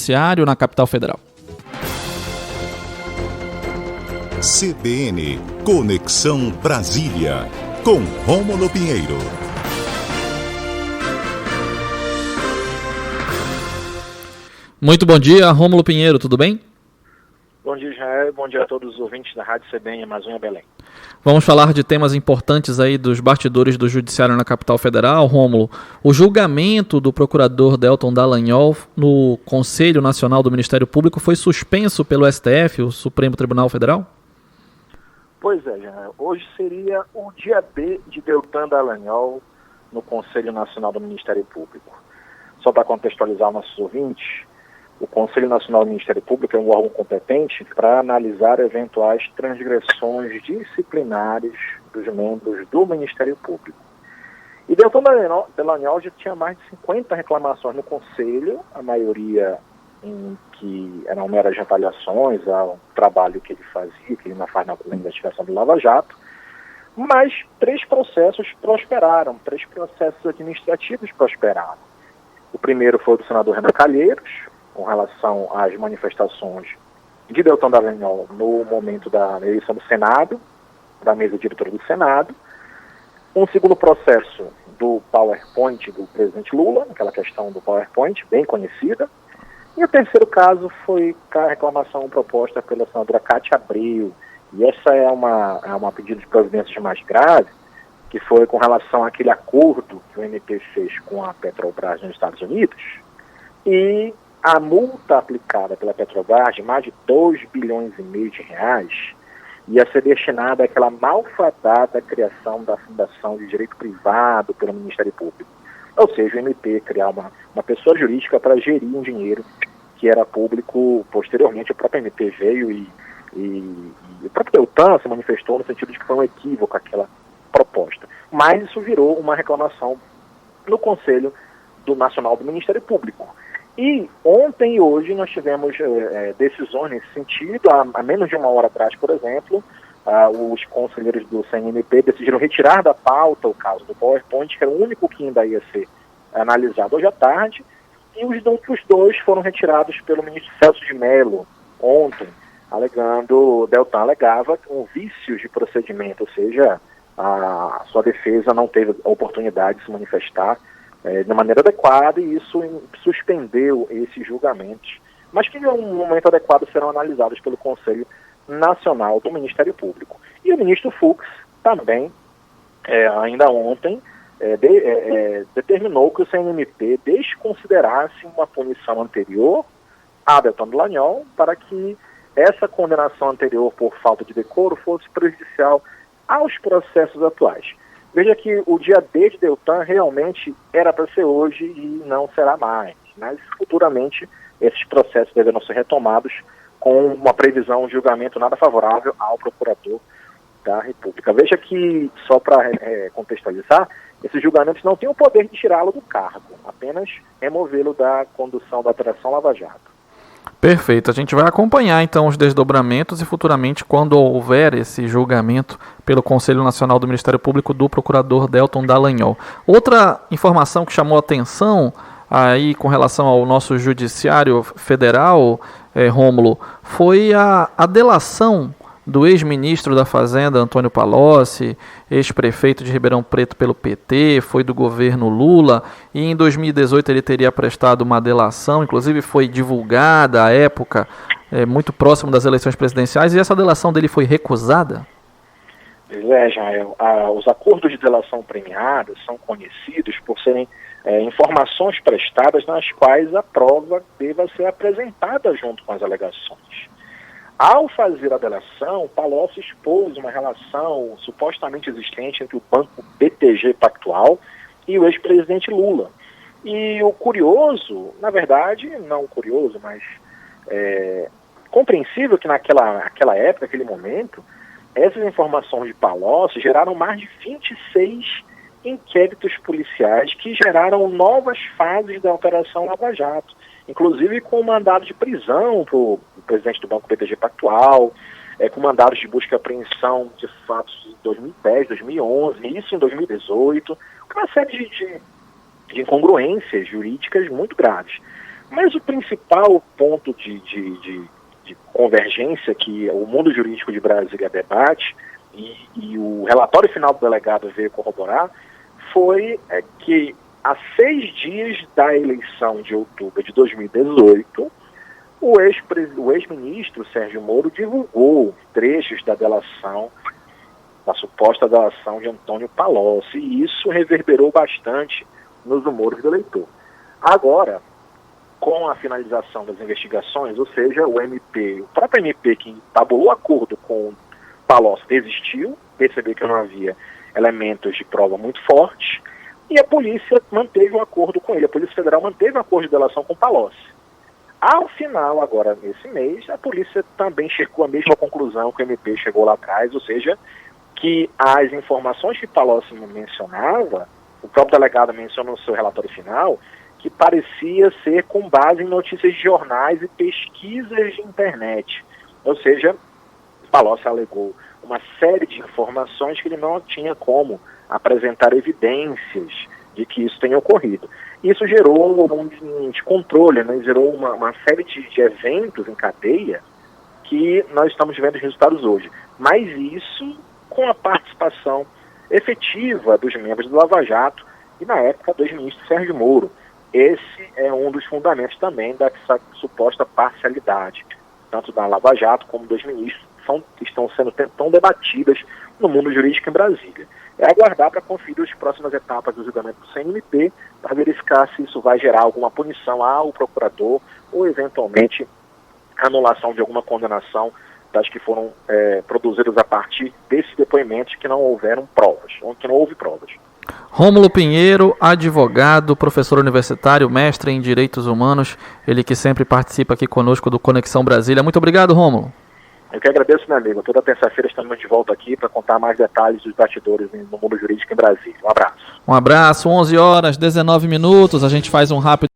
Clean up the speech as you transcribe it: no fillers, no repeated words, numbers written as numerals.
Judiciário na capital federal. CBN Conexão Brasília, com Rômulo Pinheiro. Muito bom dia, Rômulo Pinheiro, tudo bem? Bom dia, Israel. Bom dia a todos os ouvintes da Rádio CBN Amazônia Belém. Vamos falar de temas importantes aí dos bastidores do Judiciário na capital federal, Rômulo. O julgamento do procurador Delton Dallagnol no Conselho Nacional do Ministério Público foi suspenso pelo STF, o Supremo Tribunal Federal? Pois é, Israel. Hoje seria o dia D de Delton Dallagnol no Conselho Nacional do Ministério Público. Só para contextualizar nossos ouvintes, o Conselho Nacional do Ministério Público é um órgão competente para analisar eventuais transgressões disciplinares dos membros do Ministério Público. E Delton Dallagnol já tinha mais de 50 reclamações no Conselho, a maioria em que eram meras retaliações ao trabalho que ele fazia, que ele não faz na investigação do Lava Jato, mas 3 processos prosperaram, 3 processos administrativos prosperaram. O primeiro foi o do senador Renan Calheiros, com relação às manifestações de Delton Dallagnol no momento da eleição do Senado, da mesa diretora do Senado. Um segundo processo do PowerPoint do presidente Lula, aquela questão do PowerPoint, bem conhecida. E o terceiro caso foi a reclamação proposta pela senadora Cátia Abreu. E essa é uma pedido de providências mais grave, que foi com relação àquele acordo que o MP fez com a Petrobras nos Estados Unidos. E a multa aplicada pela Petrobras, de mais de 2,5 bilhões de reais, ia ser destinada àquela malfadada criação da Fundação de Direito Privado pelo Ministério Público. Ou seja, o MP criar uma pessoa jurídica para gerir um dinheiro que era público. Posteriormente, o próprio MP veio e o próprio Deltan se manifestou no sentido de que foi um equívoco aquela proposta. Mas isso virou uma reclamação no Conselho Nacional do Ministério Público. E ontem e hoje nós tivemos decisões nesse sentido. Há menos de uma hora atrás, por exemplo, os conselheiros do CNMP decidiram retirar da pauta o caso do PowerPoint, que era o único que ainda ia ser analisado hoje à tarde, e os outros 2 foram retirados pelo ministro Celso de Mello ontem, Deltan alegava um vício de procedimento, ou seja, a sua defesa não teve a oportunidade de se manifestar de maneira adequada, e isso suspendeu esses julgamentos, mas que em um momento adequado serão analisados pelo Conselho Nacional do Ministério Público. E o ministro Fux também, ainda ontem, determinou que o CNMP desconsiderasse uma punição anterior a Delton Dallagnol para que essa condenação anterior por falta de decoro fosse prejudicial aos processos atuais. Veja que o dia D de Deltan realmente era para ser hoje e não será mais, mas futuramente esses processos deverão ser retomados com uma previsão de julgamento nada favorável ao procurador da República. Veja que, só para contextualizar, esses julgamentos não têm o poder de tirá-lo do cargo, apenas removê-lo da condução da Operação Lava Jato. Perfeito, a gente vai acompanhar então os desdobramentos e futuramente, quando houver esse julgamento pelo Conselho Nacional do Ministério Público do procurador Delton Dallagnol. Outra informação que chamou a atenção aí com relação ao nosso judiciário federal, Rômulo, foi a delação do ex-ministro da Fazenda, Antônio Palocci, ex-prefeito de Ribeirão Preto pelo PT, foi do governo Lula, e em 2018 ele teria prestado uma delação, inclusive foi divulgada à época, muito próximo das eleições presidenciais, e essa delação dele foi recusada? Jael, os acordos de delação premiados são conhecidos por serem informações prestadas nas quais a prova deva ser apresentada junto com as alegações. Ao fazer a delação, Palocci expôs uma relação supostamente existente entre o banco BTG Pactual e o ex-presidente Lula. E o curioso, na verdade, não curioso, mas compreensível que naquela época, naquele momento, essas informações de Palocci geraram mais de 26 inquéritos policiais que geraram novas fases da Operação Lava Jato, inclusive com mandado de prisão para o presidente do Banco BTG Pactual, com mandados de busca e apreensão de fatos de 2010, 2011, isso em 2018, uma série de incongruências jurídicas muito graves. Mas o principal ponto de convergência que o mundo jurídico de Brasília debate, e o relatório final do delegado veio corroborar, foi que há 6 dias da eleição de outubro de 2018, o ex-ministro Sérgio Moro divulgou trechos da delação, da suposta delação de Antônio Palocci, e isso reverberou bastante nos humores do eleitor. Agora, com a finalização das investigações, ou seja, o próprio MP que tabulou acordo com Palocci desistiu, percebeu que não havia elementos de prova muito fortes, e a polícia manteve um acordo com ele. A Polícia Federal manteve um acordo de delação com Palocci. Ao final, agora nesse mês, a polícia também chegou à mesma conclusão que o MP chegou lá atrás, ou seja, que as informações que Palocci mencionava, o próprio delegado mencionou no seu relatório final, que parecia ser com base em notícias de jornais e pesquisas de internet. Ou seja, Palocci alegou uma série de informações que ele não tinha como apresentar evidências de que isso tenha ocorrido. Isso gerou um descontrole, né? Gerou uma série de eventos em cadeia que nós estamos vendo os resultados hoje. Mas isso com a participação efetiva dos membros do Lava Jato e, na época, do ex-ministro Sérgio Moro. Esse é um dos fundamentos também dessa suposta parcialidade, tanto da Lava Jato como dos ministros, estão sendo tão debatidas no mundo jurídico em Brasília. É aguardar para conferir as próximas etapas do julgamento do CNMP para verificar se isso vai gerar alguma punição ao procurador ou, eventualmente, anulação de alguma condenação das que foram produzidas a partir desses depoimentos que não houveram provas, ou que não houve provas. Rômulo Pinheiro, advogado, professor universitário, mestre em Direitos Humanos, ele que sempre participa aqui conosco do Conexão Brasília. Muito obrigado, Rômulo. Eu que agradeço, meu amigo. Toda terça-feira estamos de volta aqui para contar mais detalhes dos bastidores no mundo jurídico em Brasília. Um abraço. Um abraço, 11h19. A gente faz um rápido